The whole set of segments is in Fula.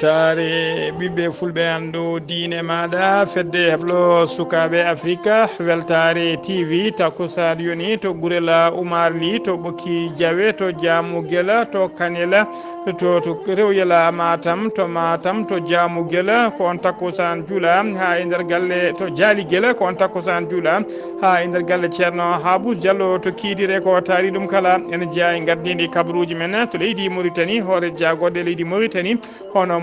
weltare ɓiɓɓe fulɓe andu diine maɗa fedde heblo sukaɓe afrique weltare tv takusan yoni to gurela oumar ly to ɓoki diawe to jaamu guela to kanela to rewyela matam to jaamu guela ko on takusan juula ha e nder galle to jaali guela ko on takusan juula ha e nder galle ceerno Habou Diallo to kiidire ko taari ɗum kala ene jeeya e gardidi kabaruji men to leydi Mauritanie hoore jaagoɗe leydi Mauritanie hono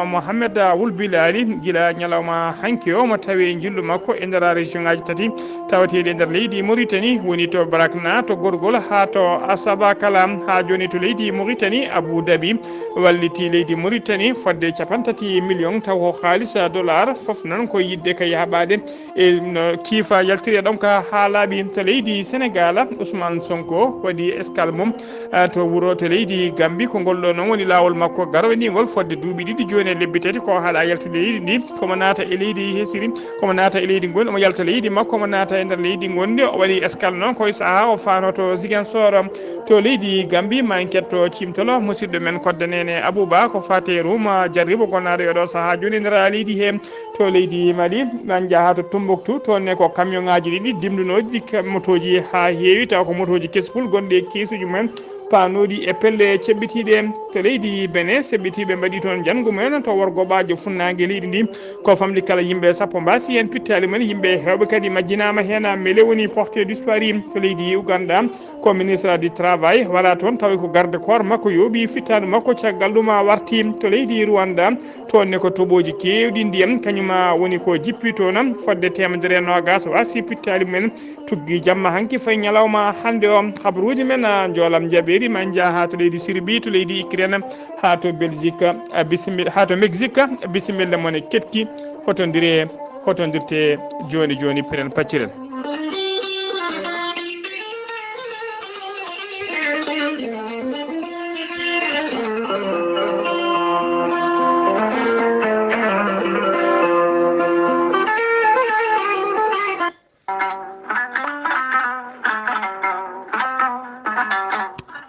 Mohamed Wulbilali gila ñalawma hanki o mo tawi jillu makko e nder région ngaji tati tawateɗi e nder leydi Mauritanie woni to Brakna to Gorgol ha to Asaba Kalam ha joni to leydi Mauritanie Abou Dhabi walliti leydi Mauritanie fodde 30 million taw ko haalisa dollar foof noon ko yidde ka yahaɓade e kiifa yaltiri ɗon ka ha laaɓi to leydi Sénégal Ousmane Sonko waɗi escale mum to wuuro to leydi Gambie ko ngolɗo noon woni lawol makko garowe ndigol fodde duuɓi ɗiɗi joni e lebbi tati ko haala yaltude leydi ndi komo naata e leydi hesiri komo naata e leydi gonɗi omo yalta leydi makko omo naata e nder leydi gonɗi o waɗi escale noon koye saaha o fanoto Ziguinchor to leydi Gambie ma en ketto cimtolo musidɗo men kodde nene Abou Bah ko fate ruma jarribo gonnaɗo e ɗo saaha joni e nder leydi he to leydi Mali man jaaha to Tombouctou toonne ko camion ngaji ɗiɗi dimdunoji ɗi motoji ha heewi taw ko motoji kespul gonɗi e kiisuji mumen panoɗi e pelle ceɓɓitiɗe to leydi Benin seɓɓitiɓe mbaɗi toon janngo mumen to worgoɓajo funnague leydi ndi ko famli kala yimɓe sappo mbasi hen pittali mumen yimɓe hewɓe kadi majjinama hen mele woni porté disparu to leydi Ouganda ko ministre du travail wala toon tawi ko garde corps makko yooɓi fittanu makko caggal ɗum warti to leydi Rwanda toonne ko toɓoji kewɗi ndiyam kañuma woni ko jippi toon fodde 120 wasi pittali mumen tuggi jamma hanki fayi ñalawma hande o habaruji men joolam jaɓeri ma jaa ha to leydi Serbie to leydi Ukraine ha to Belgique bisimilla ha to Mexique bisimilla mone ketki hotodirte joni piren pacciren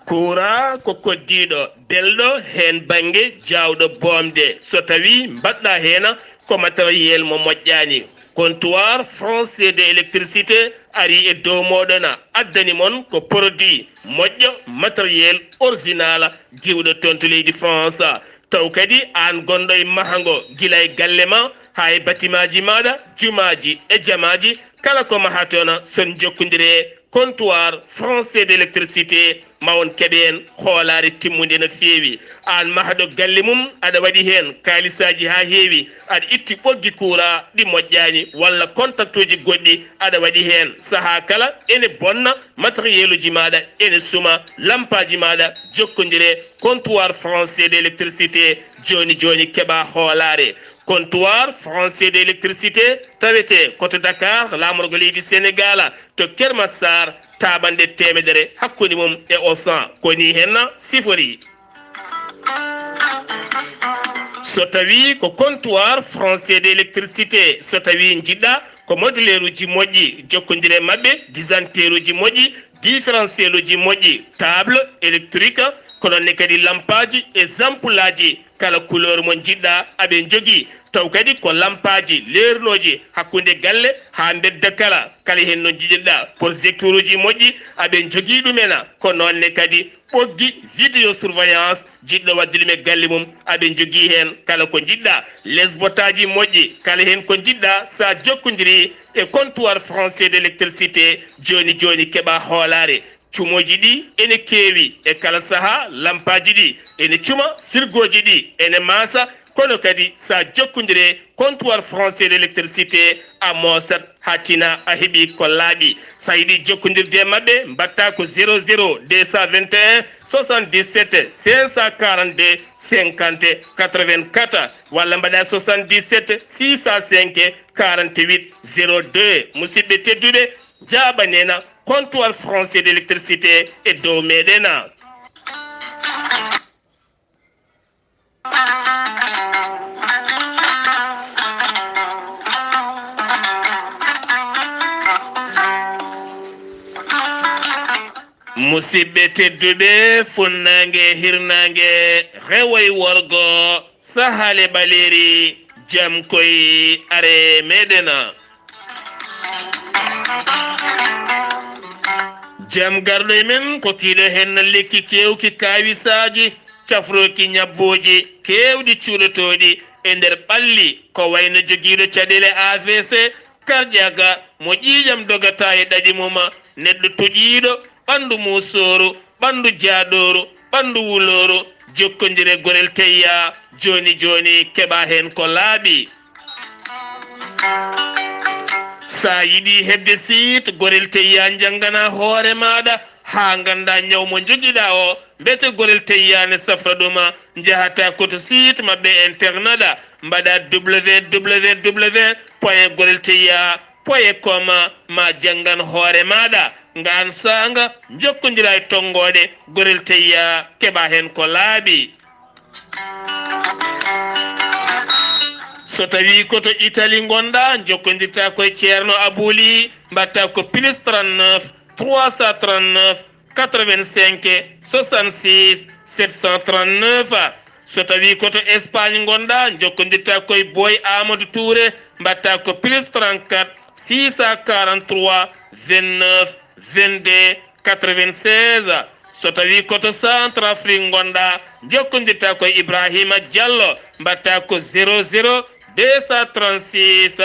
kura ko koddiɗo belɗo hen banggue jawɗo bomde so tawi mbaɗɗa hen ko matériel mo moƴƴani comptoir français de électricité ari e dow moɗon addani mon ko produit moƴƴo matériel original giwɗo toon to leydi France taw kadi an gonɗo e mahango guila e galle ma ha e bâtiment ji maɗa jumaji e jamaji kala ko maha toon son jokkodire comptoir français d' électricité ma on keɓen hoolare timmude no feewi an mahaɗo galle mum aɗa waɗi hen kalisaji ha heewi aɗa itti ɓoggi kuura ɗi moƴƴani walla contact uji goɗɗi aɗa waɗi hen saaha kala ene bonna matériel uji maɗa ene suma lampaji maɗa jokkodire comptoir français d' électricité joni keeɓa hoolare comptoir français d'électricité tawete koto Dakar lamorgo leydi Sénégal to Kermassar taɓande temedere hakkude mum e Auchan koni henna sifori so tawi ko comptoir français d'électricité so tawi jiɗɗa ko modulaire uji moƴƴi jokkodire mabɓe disanteur uji moƴƴi différentiel uji moƴƴi table électrique kononne kadi lampaji e ampoule aji kala couleur mo jiɗɗa aɓe jogui taw kadi ko lampaji leernoji hakkude galle ha bedda kala hen no jiɗɗa projecteur uji moƴƴi aɓe jogui ɗumena ko nonne kadi ɓoggi vidéo surveillance jiɗɗo wadde ɗum e galle mum aɓe jogui hen kala ko jiɗɗa lesbotaji moƴƴi kala hen ko jiɗɗa sa jokkodiri e comptoir français d' électricité joni keeɓa hoolare cumoji ɗi ene keewi e kala saaha lampaji ɗi ene cuma firgoji ɗi ene maasa kono kadi sa jokkodire comptoir français d' électricité a mosat hatina a heeɓi ko laaɓi sa yiiɗi jokkodirde mabɓe mbatta ko 00 221 77 542 50 84 walla mbaɗa 77 605 48 02 musidɓe tedduɓe jaɓanena comptoir français d' électricité e dow meɗen musidɓe tedduɓe funnangue hirnangue rewoy worgo sahale baleri jam koy are medena jam garɗo e men ko kiiɗo hen lekki kewki kawisaji cafroki ñabboji kewɗi cuuɗotoɗi e nder ɓalli ko wayno joguiɗo caɗele AVC karƴaga mo ƴiƴam dogata e ɗaɗi muma neɗɗo toƴiɗo ɓandu musoru ɓandu jaaɗoru ɓandu wuloru jokkodire gorel teyya joni joni keɓa hen ko laaɓi sa yiɗi hebde siit gorel teyya janggana hoore maɗa ha ganda ñaw mo joguiɗa o mbete gorel teyyane safra ɗuma jahata koto site mabɓe internet a mbaɗa www.gorelteyya.com ma janggan hoore maɗa ngan sanga jokkodira e tongoɗe gorel teyya keɓa hen ko laaɓi so tawi koto Italie gonɗa jokkodirta koye ceerno Abouli mbatta ko plus 39 339 85 66 739 so tawi koto Espagne gonɗa jokkodirta koye Boy Amadou Touré mbatta ko plus 34 643 29 22 96 so tawi koto centre Afrique gonɗa jokkodirta koye Ibrahima Diallo mbatta ko 00 236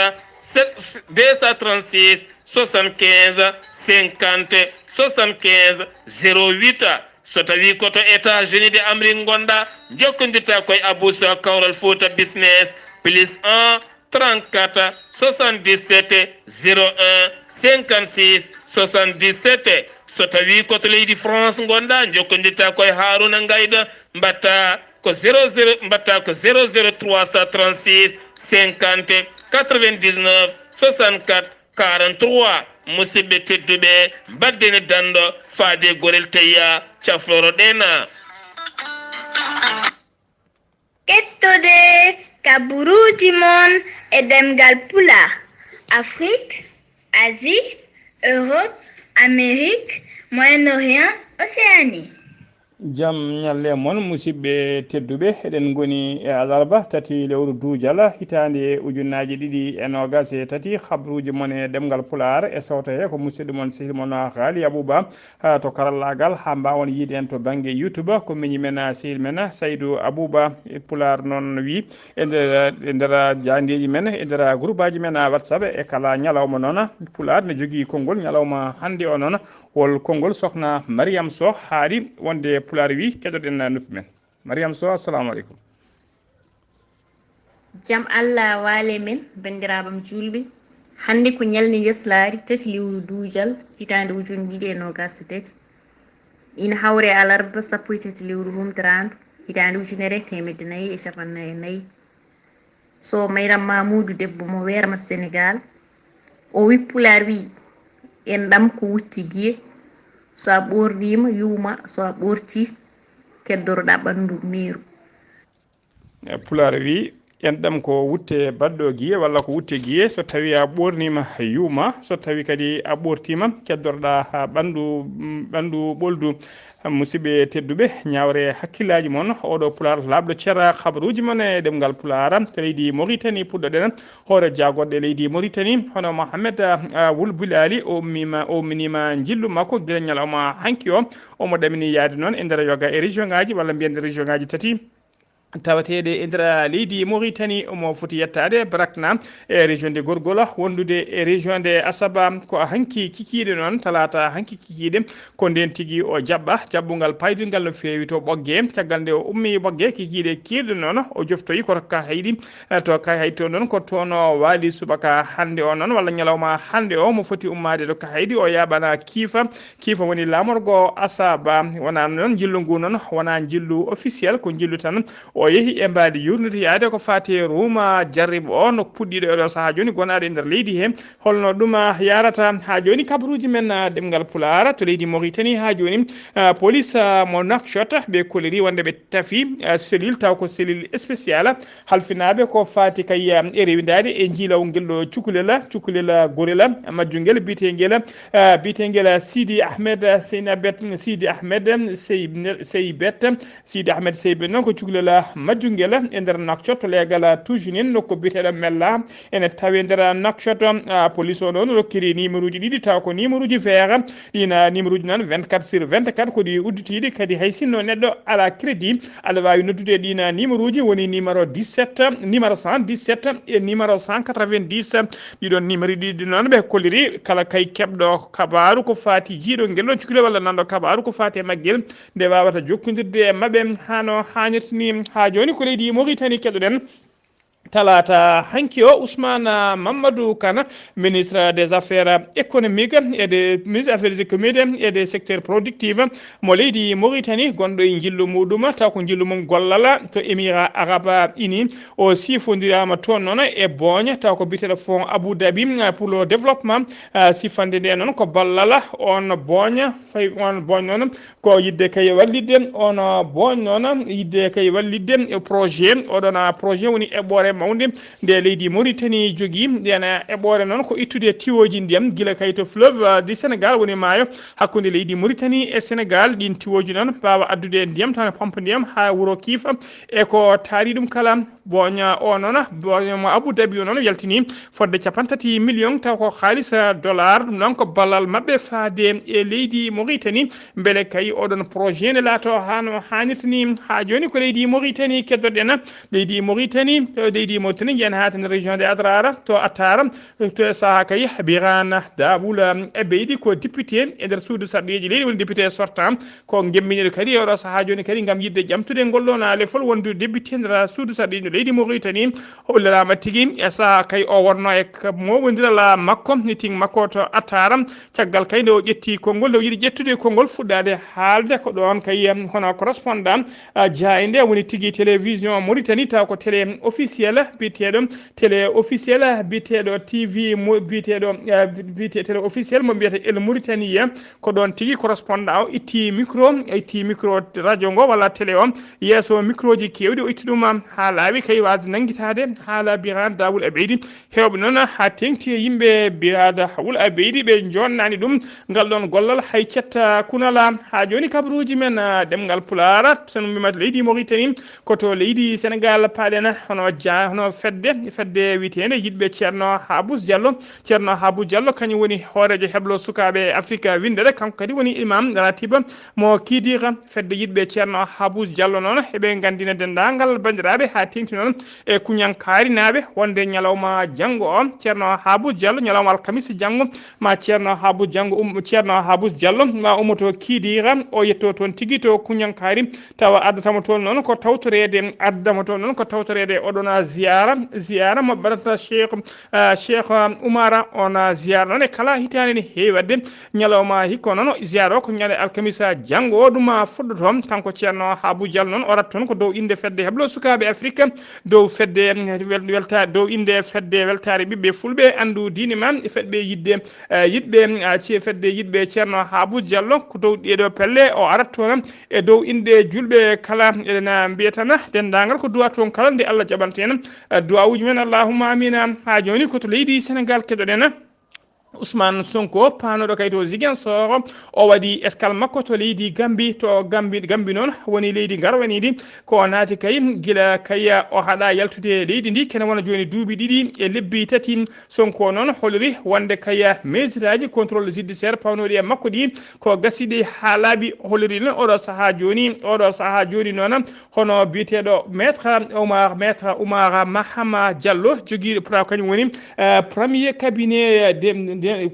75 50 75 08 so tawi koto États-Unis de Amérique gonɗa jokkodirta koye Aboussa Kawral Fouta Business plus 1 34 77 01 56 77 so tawi koto leydi France gonɗa jokkodirta koye Harouna Ngayda mbatta ko 00 mbatta ko 00336 50 99 64 43 musidɓe tedduɓe baddene dando faade gorel teyya cafloro ɗena kettode kaburuji mon e ɗemngal pulaar Afrique, Asie, Europe, Amérique, Moyen-Orient, Océanie. jam ñalle moon musidɓe tedduɓe eɗen goni e alarba tati lewru duujala hitande ujunnaji ɗiɗi e nogas e tati habruji moon e ɗemgal pulaar e sawtaye ko musidɗo moon sehil moon Ghalii Abuu Bah to karallagal ha mbawon yiide en to banggue YouTube ko miñi men sehil men Saydou Abou Bah pulaar noon wi e nder jandeji men e nder groupe aji men WhatsApp e kala ñalawma noon pulaar ne jogui konngol ñalawma hande o noon wol konngol sokhna Mariame Sow haali wonde pulaar wi keɗoɗen noppi men Mariame Sow assalamu aleykum jam Allah waale men bandiraɓam julɓe hande ko ñalde njeslaare tati lewru duujal hitande ujune ɗiɗi e nogas e tati ina hawre alarba sappo e tati lewru humtirandu hitande ujunere temedde nayyi e capannayyi e nayyi so Mayram Mamoudou debbo mo werma Sénégal o wi pulaar wi en ɗam ko wutti guiye so a ɓordima yuuma so a ɓorti keddoroɗa ɓandu meeru pulaar wi en ɗam ko wutte baɗɗo guiye walla ko wutte guiye so tawi a ɓornima yuuma so tawi kadi a ɓortima keddoroɗa ha ɓandu ɓoldu musidɓe tedduɓe ñawre hakkillaji moon oɗo pulaar laaɓɗo ceera habaruji moon e ɗemgal pulaar to leydi Mauritanie puɗɗoɗen hoore jagoɗɗe leydi Mauritanie hono Mohamed Wul Bilali o minima jillu makko guila ñalawma hanki o omo ɗamini yaade noon e nder yoga e région ngaji walla mbiyen région ngaji tati tawateɗe e nder leydi Mauritanie omo foti yettade Brakna e région de Gorgola wondude e région de Asaba ko hanki kikiɗe noon talata hanki kikiɗe ko nden tigui o jaɓɓugal paydungal no fewi to ɓoggue caggal nde o ummi ɓoggue kikiɗe kirɗe noon o joftoyi koto ka hayɗi to ka haydi to noon ko toon o waali subaka hande o noon walla ñalawma hande o mo foti ummade to ka haydi o yaɓana kiifa woni lamorgo Asaba wona noon jillu ngu noon wona jillu officiel ko jillu tan o yehi e mbaadi yurnude yaade ko fati ruma jarribo o no puɗɗiɗo eɗo saaha joni gonaɗo e nder leydi he holno ɗum yarata ha joni kabaruji men ɗemngal pulaar to leydi Mauritanie ha joni police mo Nouakchott ɓe koliri wonde ɓe tafi cellule taw ko cellule spécial halfinaɓe ko fati kay e rewidade e jiilaw ngel ɗo cukalela gorela majjungel biyetegel Sidi Ahmed Seybet noon ko cukalela majjungel e nder Nouakchott legal tujinin nokko biyeteɗo mella ene tawi nder Nouakchott police o noon rokkiri numéro uji ɗiɗi taw ko numéro uji vert ɗina numéro uji noon 24/24 kodi udditiɗi kadi hay sinno neɗɗo ala crédit aɗa wawi noddude ɗina numéro uji woni numéro 17 numéro 117 e numéro 190 ɗiɗon numéro ɗiɗi noon ɓe kolliri kala kay keɓɗo kabaru ko fati jiiɗo ngel ɗon cukalel walla nanɗo kabaru ko fati e maggel nde wawata jokkodirde e mabɓe hano hannirtini ha joni ko leydi Mauritanie keɗoɗen talata hanki o Ousmane Mamadou Kane ministre des affaires économiques et des secteurs productifs mo leydi Mauritanie gonɗo e jillu muɗum taw ko jillu mum gollala to Émirats Arabes Unis o sifodirama toon noon e boña taw ko biteɗo fonds Abu Dhabi pour le développement sifande nde noon ko ballala on boña fay on boñ noon ko yidde kay wallidde on boñ noon yidde kay wallidde e projet oɗon projet woni eɓɓore mawde nde leydi Mauritanie jogui ndena eɓɓore noon ko ittude tiwoji ndiyam gila kay to fleuve du Sénégal woni maayo hakkude leydi Mauritanie e Sénégal ɗin tiwoji noon mbawa addude ndiyam tan pompe ndiyam ha wuuro Kifa e ko taari ɗum kala boña o noon boña mo Abu Dhabi o noon yaltini fodde 30 millions taw ko haalisa dollar ɗum noon ko ballal mabɓe faade e leydi Mauritanie beele kay oɗon projet ne laato hano hannirtani ha joni ko leydi Mauritanie keddoɗen leydi Mauritanie jiyan ha tan région de Adrar to Attara to saha kay Birane Daboul Ebeydi ko député e nder suudu sarɗeji leydi woni député sortant ko gemminiɗo kadi oɗo saha joni kadi gam yidde jamtude ngollon lefol wondu député nder suudu sarɗeji leydi Mauritanie hollirama tigui e saha kay o wonno e mowodiral makko meeting makko to Attara caggal kay nde o ƴetti konngol nde o yiiɗi ƴettude konngol fuɗɗade haalde ko ɗon kay hono correspondant jaayinde woni tigui télévision Mauritanie taw ko télé officiel biteɗo télé officiel biteɗo TV biteɗo télé officiel mo mbiyata El Mauritanie ko ɗon tigui correspondant o itti micro radio ngo walla télé o yeeso micro ji kewɗi o itti ɗum ha laawi kay wasde nanguitade haala Birane Daboul Ebeydi hewɓe noon ha tengti yimɓe Birane Daboul Ebeydi ɓe jonnani ɗum ngal ɗon gollal hay cetta kunala ha joni kabaruji men ɗemngal pulaar tan mbimata leydi Mauritanie koto leydi Sénégal paɗen hono fedde witende yiɗɓe ceerno Habou Diallo kañum woni hoorejo heblo sukaɓe Afrique windere kanko kadi woni imam ratiba mo kidira fedde yiɗɓe ceerno Habou Diallo noon heɓe gandina dendagal bandiraɓe ha tengti noon e kuñankari naɓe wonde ñalawma janggo o ceerno Habou Diallo ñalawma alkamisa janggo ma ceerno Habou Diallo ma ummoto kidira o yetto toon tigui to kuñankari tawa addatamo toon noon ko tawtorede oɗon ziyara mo baɗata cheikh Oumara on ziyara noon e kala hitande ne heewi wadde ñalawma hikko noon ziyara o ko ñande alkamisa janggo o ɗum fuɗɗoto kanko ceerno Habou Diallo noon o rat toon ko dow inde fedde heblo sukaɓe Afrique dow fedde weltare ɓiɓɓe fulɓe andu diine ma e fedɓe yiɗɓe ceerno Habou Diallo ko dow ɗeɗo pelle o arat toon e dow inde julɓe kala ena mbiyatana dendagal ko duwa toon kala nde Allah jaɓanta en duwawuji men allahumma amina ha joni koto leydi Sénégal keɗoɗen Ousmane Sonko panoɗo kay to Ziguinchor o waɗi escale makko to leydi Gambie noon woni leydi garwanidi ko naati kay gila kay o haɗa yaltude leydi ndi kene wona joni duuɓi ɗiɗi e lebbi tati Sonko noon holiri wonde kay mesiraji contrôle judiciaire pawnoɗi e makko ɗi ko gasiɗi ha laaɓi holiri noon oɗo saaha joni noon hono biyeteɗo maître Oumar Mahama Diallo joguiɗo pra kañum woni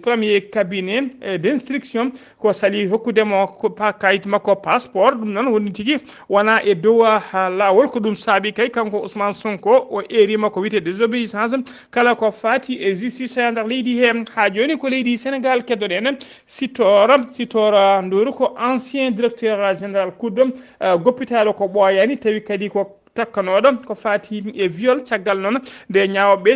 premier cabinet d'instruction ko sali hokkudemo ko kayit makko passeport ɗum noon woni tigui wona e dow lawol ko ɗum saabi kay kanko Ousmane Sonko o erima ko wiyete désobéissance kala ko fati e justice nder leydi he ha joni ko leydi Sénégal keddoɗen Sitor Ndour ko ancien directeur général kuddom goppitalo ko ɓooyani tawi kadi ko takkanoɗo ko fati e viol caggal noon nde ñawoɓe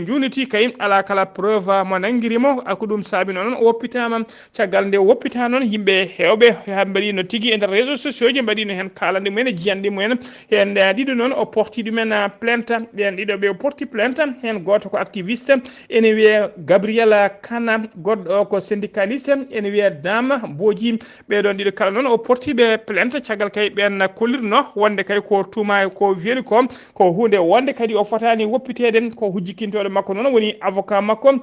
jurniti kay ala kala preuve mo nanguirimo ko ɗum saabi noon o woppitama caggal nde woppita noon yimɓe hewɓe mbaɗino tigui e nder réseaux sociaux ji mbaɗino hen kalande mumen jiyande mumen hen ɗiɗo noon o porti ɗumen plainte ɓen ɗiɗo ɓe o porti plainte hen goto ko activiste ene wiye Gabriel Kana goɗɗo ko syndicaliste ene wiye Dame Boji ɓeɗon ɗiɗo kala noon o portiɓe plainte caggal kay ɓen kollirno wonde kay ko tuma ko weeli ko hunde wonde kadi o fotani woppitede ko hujjikintoɗo makko noon woni avocat makko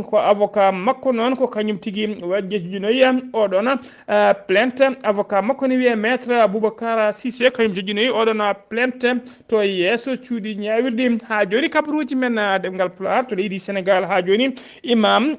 ko avocat makko noon ko kañum tigui jejjinoyi oɗon plainte avocat makko ne wiye maître Aboubacar Cissé kañum jejjinoyi oɗon plainte to yeeso cuuɗi ñawirɗi ha joni kabaruji men ɗemngal pulaar to leydi Sénégal ha joni imam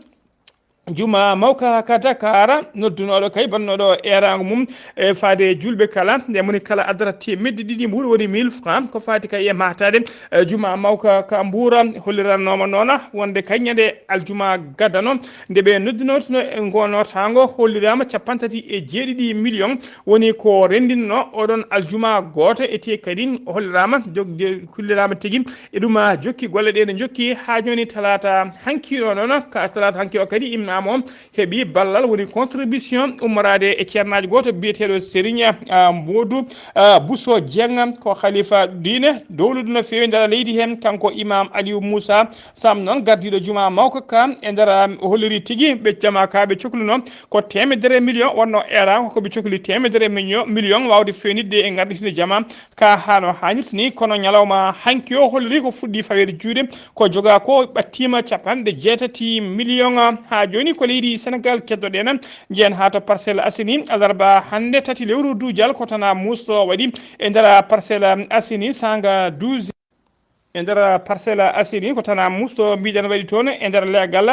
Juma Mawka ka Dakar noddunoɗo kay bannoɗo erago mum e faade julɓe kala nde moni kala addata temedde ɗiɗi mbuɗo woni 1000 francs ko fati kay e matade Juma Mawka ka Mboura hollirannoma noona wonde kay ñande aljuma gadano nde ɓe noddunotono e gonotango hollirama 37 millions woni ko rendinno oɗon aljuma goto e te kadi hollirama hollirama tigui e ɗum jokki golle ɗe ne jokki ha joni talata hanki o noon ka talata hanki o kadi imma mo heeɓi ballal woni contribution ummorade e ceernaji goto biyeteɗo Serigne Modou Bousso Dieng ko khalifa diine dowlude no fewi nder leydi hen kanko imam Aliou Moussa Sam noon gardiɗo Juma Mawka ka e nder holliri tigui ɓe jama kaɓe cohluno ko 100 millions wonno era koɓe cohli 100 millions wawde fewnidde e garditinde jama ka hano hannirta ni kono ñalawma hanki o holliri ko fuɗɗi fawede juuɗe ko joga ko ɓattima 80 millions ha joni ko leydi Sénégal keddoɗen jeen ha to Parcelles Assainies alarba hande tati lewru dujal ko tana musto waɗi e nder Parcelles Assainies sanga 12 e nder Parcelles Assainies ko tana musto mbiɗen waɗi toon e nder leegal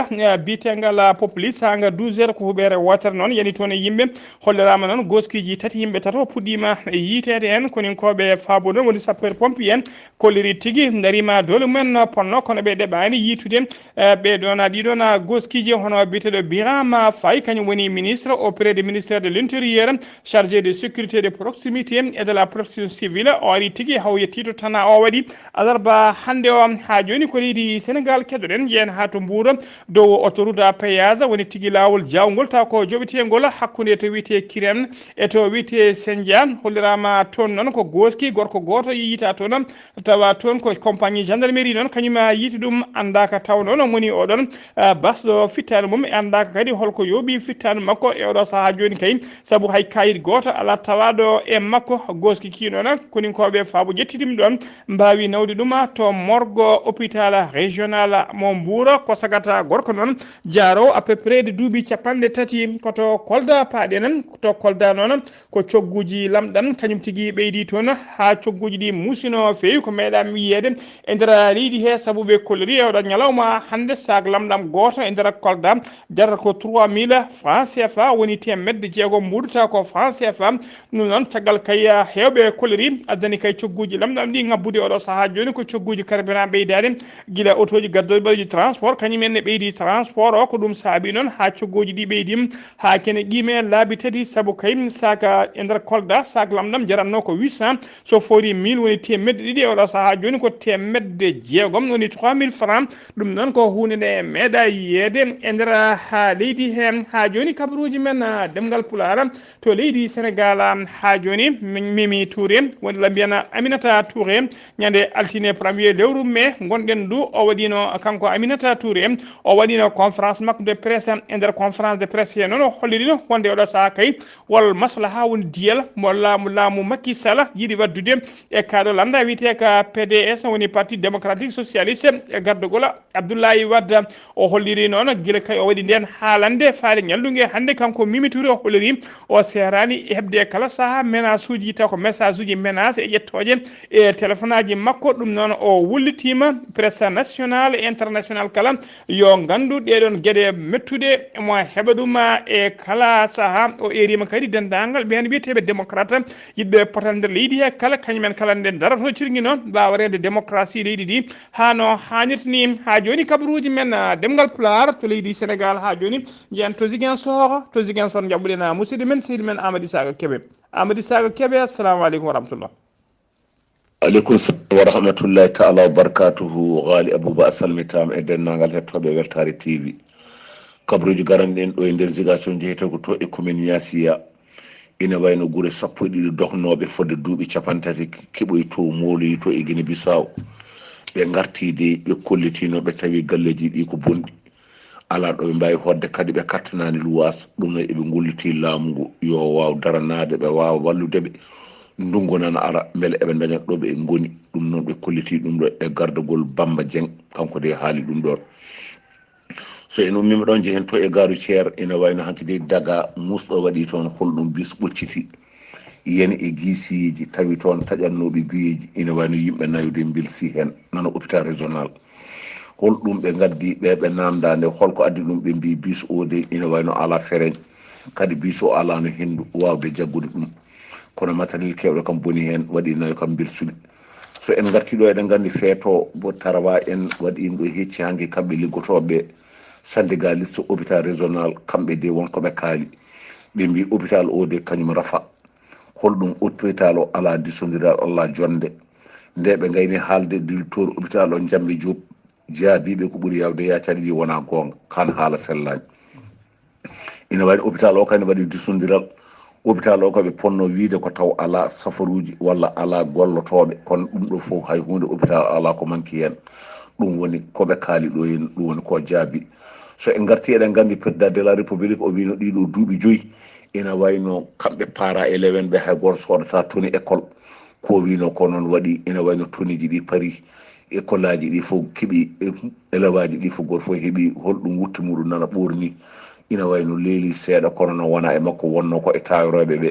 bitengal Populis sanga 12 heures ko huɓere wotere noon yani toon e yimɓe hollirama noon goskiji tati yimɓe tato puɗɗima e yitede hen konin koɓe faabo noon woni sapeur pompier en kolliri tigui darima dole mumen ponno kono ɓe ɗeɓani yitude ɓeɗon ɗiɗon goskiji hono biteɗo Birama Faye kañum woni ministre auprès du ministère de l'intérieur chargé de sécurité de proximité et de la protection civile o ari tigui haw yettito tana o waɗi alarba hande o ha joni ko leydi Sénégal keddoɗen yen ha to Mbour dow autoroute à péage woni tigui lawol jawgol taw ko joɓetengol hakkude to wiyete Kirène e to wiyete Sendia hollirama toon noon ko goski gorko goto yiyita toon tawa toon ko compagnie gendarmerie noon kañum yiiti ɗum andaka taw noon woni oɗon basɗo fittade mum e andaka kadi holko yooɓi fittade makko e oɗo saaha joni kay saabu hay kayit goto ala tawaɗo e makko goski ki noon konin koɓe faabo ƴettitimi ɗon mbawi nawde ɗum to morgue hôpital régional mo Mbour ko sagata gorko noon jaaro à peu près de duuɓi 30 koto Kolda paaɗen to Kolda noon ko cogguji lamɗam kañum tigui ɓeydi toon ha cogguji ɗi musino fewi ko meeɗa yiyede e nder leydi he saabu ɓe kolliri e oɗo ñalawma hande sac lamɗam goto e nder Kolda jarata ko 3000 francs CFA woni temedde jeegom mbuɗata ko francs CFA ɗum noon caggal kay hewɓe kolliri addani kay cogguji lamɗam ɗi ngabbude oɗo saaha joni ko cogguji carburant ɓeydade guila autoji gaddoji ɓalji transport kañumen ne ɓeydi transport o ko ɗum saabi noon ha coggoji ɗi ɓeydim ha kene qime laabi tati saabu kay saka e nder Kolda sac lamɗam jaranno ko 800 so fori 1000 woni temedde ɗiɗi oɗo saaha joni ko temedde jeegom woni 3000 francs ɗum noon ko hunde nde meeɗa yiyede e nder ha leydi he ha joni kabaruji men ɗemgal pulaar to leydi Sénégal ha joni Mimi Touré woni lambiyana Aminata Touré ñande altine premier lewru mai gonɗen du o waɗino kanko Aminata Touré o waɗino conférence makko de presse e nder conférence de presse he noon o hollirino wonde oɗo saaha kay wol maslaha woni diyal mo laamu Macky Sall yiiɗi waddude e kaɗo landa wiyete ka PDS woni parti démocratique socialiste e gardogol Abdoulaye Wade o holliri noon guila kay o waɗi nden haalande faade ñallugue hande kanko Mimi Touré o holliri o serani hebde kala saaha menace uji taw ko message uji menace e ƴettoje e téléphone aji makko ɗum noon o wullitima presse national et international kala yo gandu ɗeɗon gueɗe mettude mo heɓa ɗum e kala saaha o erima kadi dendagal ɓen wiyeteɓe démocrate yidɓe potan nder leydi he kala kañumen kala nden darato cirgui noon mbawa rende démocratie leydi ndi hano hannirta ni ha joni kabaruji men ɗemgal pulaar to leydi Sénégal ha joni jeyan to Ziguinchor jaɓɓuɗen musidɗo men seydi men Amady Saga Kébé assalamu aleykum wa rahmatullah. aleykum salam wa rahmatullahi taala wa barakatuhu Ghalii Abuu Bah salmitama e dennangal hettoɓe weltare tv kabruji garanɗen ɗo e nder zigation jeeyete ko to e commune Niassiya ina wayno guure 12 dohnoɓe fodde duuɓi 30 keɓoy to moloyi to e Guinée Bissau ɓe gartide ɓe kollitino ɓe tawi galleji ɗi ko bonɗi ala ɗo ɓe mbawi hodde kadi ɓe kattanani luwas ɗum noon eɓe golliti laamu ngu yo waw daranade ɓe wawa walludeɓe ndungu nana ara beele eɓe dañat ɗo ɓe goni ɗum noon ɓe kolliti ɗum ɗo e gardagol Bamba Dieng kanko de haali ɗum ɗon so en ummima ɗon jehen to e garu ceer ina wayno hankkadi daga musɗo waɗi toon holɗum bis ɓocciti yeni e guisiji tawi toon taƴannoɓe guyeji ina wayno yimɓe nayude bilsi hen nana hôpital régional holɗum ɓe gaddi ɓe namdande holko addi ɗum ɓe mbi bis o de ina wayno ala fereñ kadi bis o ala no hendu wawde jaggude ɗum kono matériel kewɗo kam boni hen waɗi nayo kam bilsude so en garti ɗo eɗen gandi feeto bo tarawa en waɗi ɗum ɗo hecci hanki kamɓe liggotoɓe syndicaliste hôpital régional kamɓe de wonkoɓe kaali ɓe mbi hôpital o de kañum rafa holɗum hôpital o ala disodiral ala jonde nde ɓe gayni haalde directeur hôpital o Jambe Diop jaabiɓe ko ɓuuri yawde yaccaɗi ɗi wona gonga kan haala sellani ina waɗi hôpital o kani waɗi disodiral hôpital o koɓe ponno wiide ko taw ala safaruji walla ala gollotoɓe kono ɗum ɗo foof hay hunde hôpital ala ko manki hen ɗum woni koɓe kaali ɗo hen ɗum woni ko jaabi so en garti eɗen gandi président de la république o wino ɗiɗo duuɓi 5 ina wayno kamɓe para éléven ɓe hay goto sodata toni école ko wino ko noon waɗi ina wayno toniji ɗi paari école aji ɗi fof keeɓi élève aji ɗi fof goto fof heeɓi holɗum wutti muɗum nana ɓorni ina wayno leeli seeɗa kono no wona e makko wonno ko e tawroɓe ɓe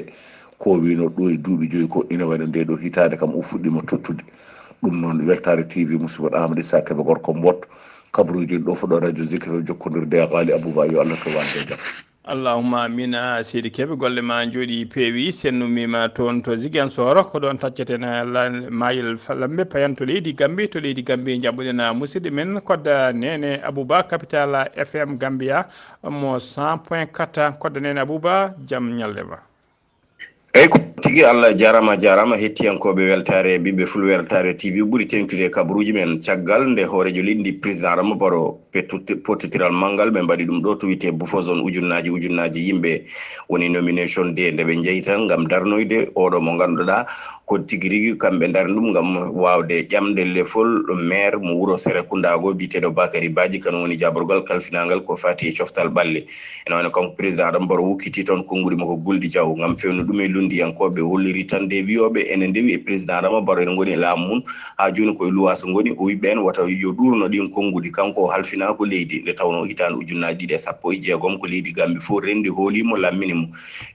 ko wino ɗo e duuɓi 5 ko ina wayno nde ɗo hitande kam o fuɗɗima tottude ɗum noon weltare tv musidɗo Amadou Issa Keɓe gorko mbotto kabruji ɗo foɗo radio Zik FM jokkodirde e Ghalii Abuu Bah yo Allah to wande jaam allahumma amina seydi keɓe golle ma jooɗi peewi sennumima toon to Ziguinchor ko ɗon tacceten mayel lambe payanto leydi Gambie to leydi Gambie jaɓɓuɗen musidɗo men kodda nene Abou Bah capital FM Gambia mo 100.4 kodda nene Abou Bah jaam ñallema eyyi ko tigi Allah jarama hettiyankoɓe weltare ɓiɓɓe ful weltare tv ɓuuri tengtude kabaruji men caggal nde hoorejo leydi président Adama Barrow pottiral manggal ɓe mbaɗi ɗum ɗo to wiyete Bufo zone ujunnaji yimɓe woni nomination de nde ɓe jeeyi tan gam darnoyde oɗo mo ganduɗa ko tigi rigui kamɓe darni ɗum gam wawde ƴamde lefol maire mo wuuro Serekundago biteɗo Bakary Badji kan woni jaborgal kalfinagal ko fati e coftal ɓalle ene wayno kanko président Adama Barrow wukkiti toon konngudi mo ko Guldi Diaw gam fewnu ɗum e lundiyankoɓe holliri tan de wiyoɓe ene ndewi e président Adama Barrow ene goni e laamu mum ha joni koye luwasa goni o wi ɓen wata yo ɗurno ɗin konngudi kanko halfina ko leydi nde tawno hitande ujunnaji 216 ko leydi Gambie fof rendi hoolimo lammini mo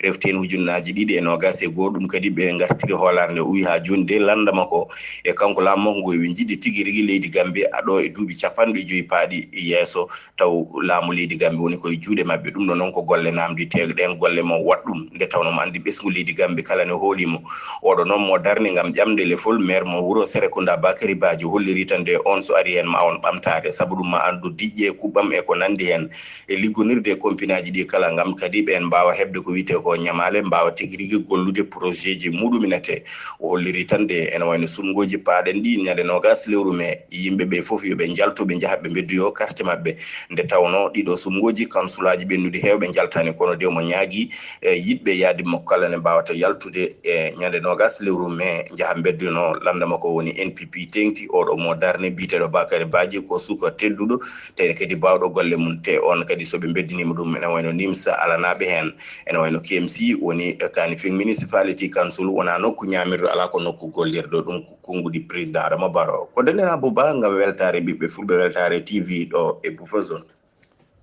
reften ujunnaji 221 ɗum kadi ɓe gartiri hoolare o wi ha joni de landama ko e kanko laamu makko ɓe jiɗi tigui rigui leydi Gambie aɗo e duuɓi 50 paaɗi yeeso taw laamu leydi Gambie woni koye juuɗe mabɓe ɗum ɗo noon ko golle namditeɗe ɗen golle mo wat ɗum nde tawno mo andi ɓesgu leydi Gambie kala ne hoolimo oɗo noon mo darni gam ƴamde lefol maire mo wuuro Serekunda Bakary Badji holliri tan de on so ari hen ma on ɓamtade saabu ɗum ma andu diƴƴe kuɓɓam e ko nandi hen e liggonirde kompinaji ɗi kala gam kadi ɓen mbawa hebde ko wiyete ko ñamale mbawa tigui rigui gollude projet ji muɗuminete o holliri tan de ene wayno sumgoji paaɗen ɗi ñande 20 lewru mai yimɓeɓe foof yoɓe jalto ɓe jaaha ɓe beddoyo carte mabɓe nde tawno ɗiɗo sumgoji kansulaji ɓennude hewɓe jaltani kono de mo ñaagui yiɗɓe yaadi makko kala ne mbawata yaltude e ñande 20 lewru mai jaaha beddono landama ko woni NPP tengti oɗo mo darne biteɗo Bakary Badji ko suka tedduɗo te kadi bawɗo golle mum te on kadi soɓe beddinima ɗum ene wayno nimsa alanaɓe hen ene wayno KMC woni Kanifing municipality council wona nokku ñamirɗo ala ko nokku gollirɗo ɗum konngudi président Adama Barrow ko dane Abou Bah gam weltare ɓiɓɓe fulɓe weltare TV ɗo e Bufo zone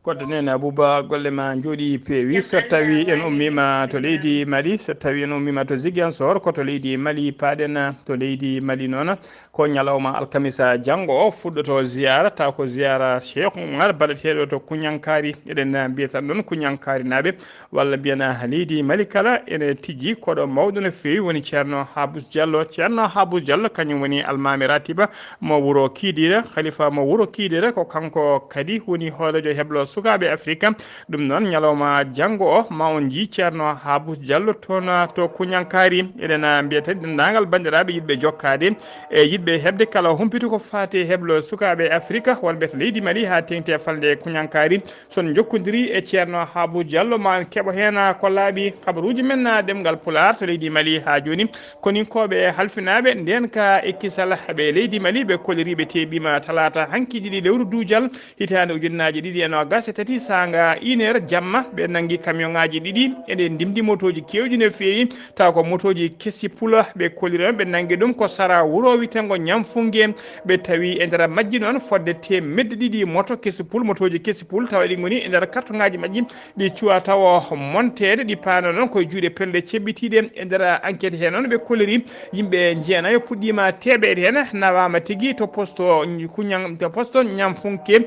koddo nene Abou Bah golle ma jooɗi peewi so tawi en ummima to leydi Mali so tawi en ummima to Ziguinchor ko to leydi Mali paaɗen to leydi Mali noon ko ñalawma alkamisa janggo o fuɗɗoto ziyara taw ko ziyara Cheikh Oumar baɗeteɗo to Kuñankari eɗen mbiya tan ɗon Kuñankari naaɓe walla mbiyana leydi Mali kala ene tigui koɗo mawɗo no fewi woni ceerno Habous Diallo kañum woni almami ratiba mo wuuro Kidira khalifa mo wuuro Kidira ko kanko kadi woni hoolejo heblo sukaɓe afrique ɗum noon ñalawma janggo o ma on ji ceerno Abou Diallo toon to kuñankari eɗen mbiyata dendagal bandiraɓe yiɗɓe jokkade e yiɗɓe hebde kala humpito ko fati heblo sukaɓe afrique wonɓe to leydi Mali ha tengti falde kuñankari son jokkodiri e ceerno Abou Diallo ma keɓa hen ko laaɓi habaruji men ɗemgal pulaar to leydi Mali ha joni koni koɓe halfinaɓe nden ka ekkisal ɓe leydi Mali ɓe koliriɓe teɓima talata hanki ɗiɗi lewru duujal hitande ujunnaji ɗiɗi e nogas e tati sanga 1 heure jamma ɓe nangui camion ngaji ɗiɗi eɗe ndimdi motoji kewɗi no fewi taw ko motoji kessi pula ɓe koliri ɓe nangui ɗum ko sara wuro witengo ñamfungue ɓe tawi e nder majji noon fodde temedde ɗiɗi moto kessi pul motoji kessi pul tawa ɗi goni e nder carton ngaji majji ɗi cuwa tawa montede ɗi paano noon koye juuɗe pelle ceɓɓitiɗe e nder enquête he noon ɓe koliri yimɓe jeenayo puɗɗima teɓede hen nawama tigui to poste to poste ñamfunke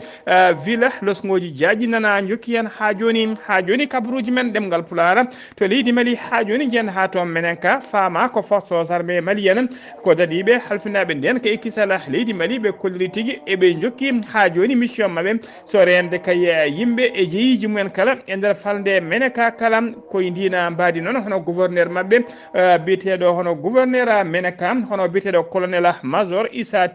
ville losgoji diadji nana jokki hen ha joni kabaruji men ɗemgal pulara to leydi Mali ha joni jeen ha toon menen ka fama ko forces armées malienne ko dadiɓe halfinaɓe nden ko ekkisala leydi Mali ɓe kolliri tigui eɓe jokki ha joni mission mabɓe so rende kay yimɓe e jeeyiji mumen kala e nder falde mene ka kala koye ndina mbadi noon hono gouverneur mabɓe biyeteɗo hono gouverneur mene kam hono biyeteɗo colonel major Issa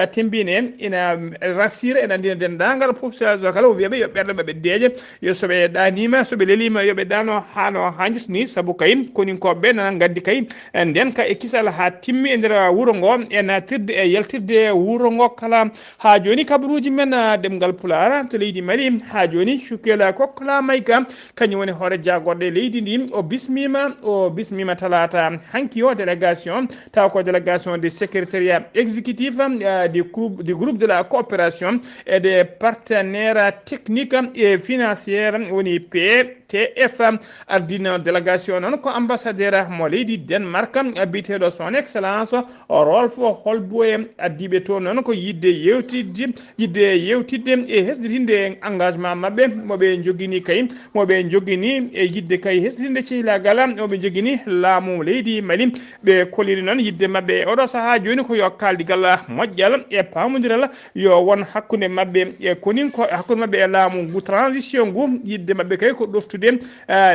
Timbine ina rassira ena ndina dendagal population kala o wiyaɓe yo ɓerɗe mabɓe deeƴe yo soɓe ɗanima soɓe lelima yoɓe ɗano hano hajis ni saabu kay koninkoɓeɓe nana gandi kay nden ka e kisal ha timmi e nder wuuro ngo e natirde e yaltirde wuuro ngo kala ha joni kabaruji men ɗemgal pulara to leydi Mali ha joni Cukkela Kokkola Mayga kañum woni hoore jagorɗe leydi ndi o bismima talata hanki o délégation taw ko délégation de secrétariat exécutif du groupe de la coopération et des partenaires techniques et financiers woni PTF ardino délégation noon ko ambassadeur mo leydi Denmark biteɗo son excellence Rolf Holboe addiɓe to noon ko yidde yewtidde e hesditinde engagement mabɓe moɓe joguini kay moɓe joguini e yidde kay hesditinde cehilagal moɓe joguini laamu leydi Mali ɓe koliri noon yidde mabɓe oɗo saaha joni ko yo kaldigal moƴƴal e pamodiral yo won hakkude mabɓe e konin ko hakkude mabɓe e laamu ngu transition ngu yidde mabɓe kay ko ɗoftude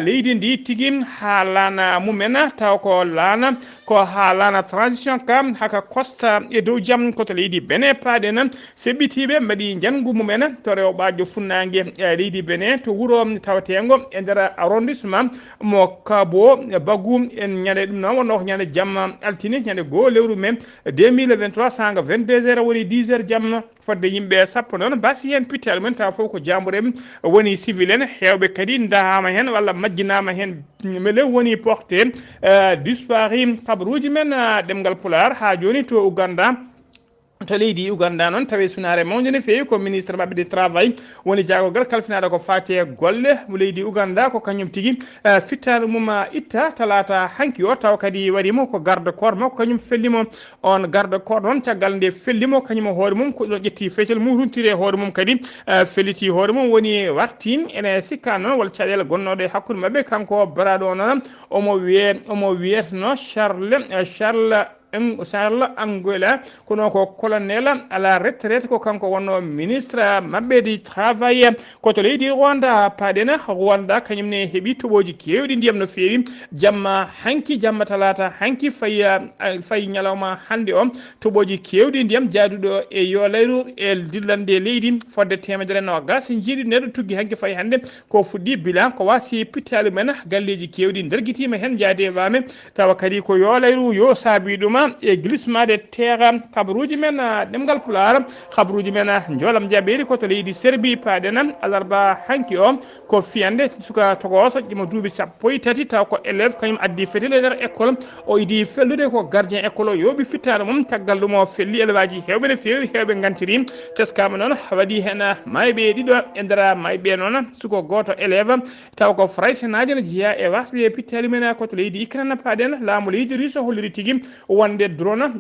leydi ndi tigui ha laana mumen taw ko laana transition kam haka costa e dow jaam koto leydi Benin paaɗen seɓɓitiɓe mbaɗi jangu mumen to rewɓajo funnague leydi Benin to wuuro tawatego e nder arrondissement mo Kabo Bagou en ñande ɗum noon wonno ko ñande jamma altine ñande goho lewru men 2023 sanga 22 heures woni 10 heures jamma fodde yimɓe sappo noon basi hen pittali men taw foof ko jambourem woni civil en hewɓe kadi dahama hen walla majjinama hen mele woni porté dispari kabaruji men ɗemgal pular ha joni to Uganda to leydi Uganda noon tawi sunare mawde no fewi ko ministre mabɓe de travail woni jagogal kalfinaɗo ko fati e golle mo leydi Uganda ko kañum tigui fittare mum itta talata hanki o taw kadi warimo ko garde corps makko kañum fellimo on garde corps noon caggal nde fellimo kañum hoore mum ko ɗon ƴetti fetel mum runtiri e hoore mum kadi felliti hoore mum woni warti ene sikka noon walla caɗele gonnoɗe e hakkude mabɓe kanko baraɗo noon omo wiyetno Charles Anguilla kono ko colonel à la retraite ko kanko wonno ministre mabɓe du travail koto leydi Rwanda paɗena Rwanda kañum ne heeɓi toɓoji kewɗi ndiyam no fewi jamma talata hanki fayi ñalawma hande o toɓoji kewɗi ndiyam jaaduɗo e yolayru e dillande leydi fodde 120 jiiɗi neɗɗo tuggi hanki fayi hande ko fuɗɗi bilan ko wasi pittali men galleji kewɗi derguitima hen jaade wame tawa kadi ko yolayru yo saabi ɗuma e glissement de terre kabaruji men ɗemgal pular kabaruji men jolam jaɓeri koto leydi Serbie paɗena alarba hanki o ko fiyande suka togoso ƴimo duuɓi 13 taw ko élève kañum addi fetel e nder école o idi fellude ko gardien école o yooɓi fittare mum caggal ɗum o felli élève aji hewɓe no fewi hewɓe gantiri teskama noon waɗi hen mayɓe ɗiɗo e nder mayɓe noon suko goto élève taw ko fraysenaji no jeeya e wasde pittali men koto leydi Ukraine paɗen laamu leydi Russe holliri tigui wonde drone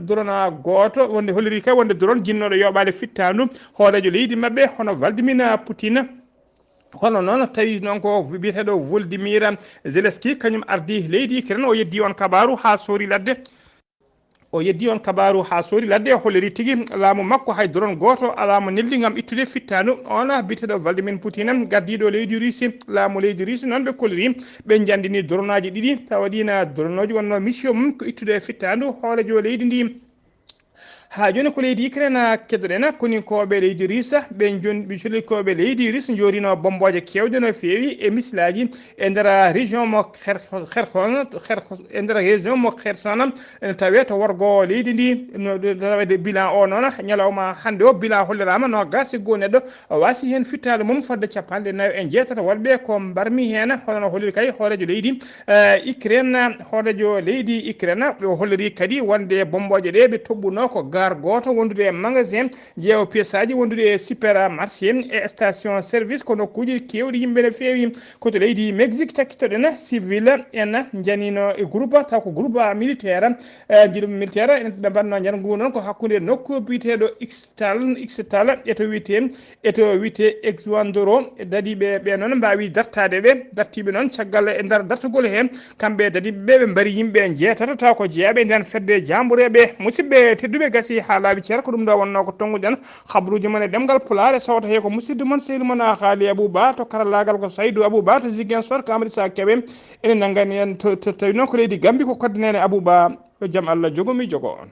goto wonde holliri kay wonde drone jinnoɗo yoɓade fittandu hoorejo leydi mabɓe hono Vladimir Poutine hono noon tawi noon ko biyeteɗo Volodymyr Zelensky kañum ardi leydi Ukraine o yeddi on kabaru ha sori ladde o yeddi on kabaru ha sori ladde holleri tigi laamu makko hay doron goto alamo neldi gam ittude fittanu ona biteɗo Vladimir Poutine gaddiɗo leydi Russie laamu leydi Russie noon ɓe koliri ɓe jandini dronaji ɗiɗi tawaɗina dronoji wonno mission mum ko ittude fittandu hoorejo leydi ndi ha joni ko leydi Ukraine keddoɗen koni koɓe leydi Russe ɓe joni ɓe colikoɓe leydi Russe jorino bomboje kewɗe no fewi e missilaji e nder région mo Kherson e nder région mo Kherson tawe to worgo leydi ndi no tawede bilan o noon ñalawma hande o bilan hollirama no gasi go neɗɗo wasi hen fittade mum fodde 49 wolɓe ko mbarmi hen hono holliri kay hoorejo leydi Ukraine hoorejo leydi Ukraine ɓe holliri kadi wonde bomboje ɗe ɓe tobɓuno ko gar goto wondude e magasin jeewo pièce wondude e supermarché e station service ko nokkuji kewɗi yimɓe no fewi koto leydi Mexique cakkitoɗen civil en janino e groupe taw ko groupe militaire jiɗum militaire ɓe mbanno jangu noon ko hakkude nokku biteɗo Ixtal eto wiyete Exandro dadiɓe ɓe noon mbawi dartade ɓe dartiɓe noon caggal e nder dartugol hen kamɓe dadiɓe ɓe mbari yimɓe jeetato taw ko jeeyaɓe nden fedde jambureɓe musidɓe tedduɓe gasi ha laaɓi ceer ko ɗum ɗo wonno ko tonguɗen habruji mon e ɗemgal pulaar e sawta he ko musidɗo mon sehil mon Ghalii Abuu Bah to karallagal ko Saydou Abou Bah to Ziguinchor ko Amadou Sa Keɓe enen nangani en to tawi noon ko leydi Gambie ko kodde nene Abou Bah yo jaam Allah jogomi jogo on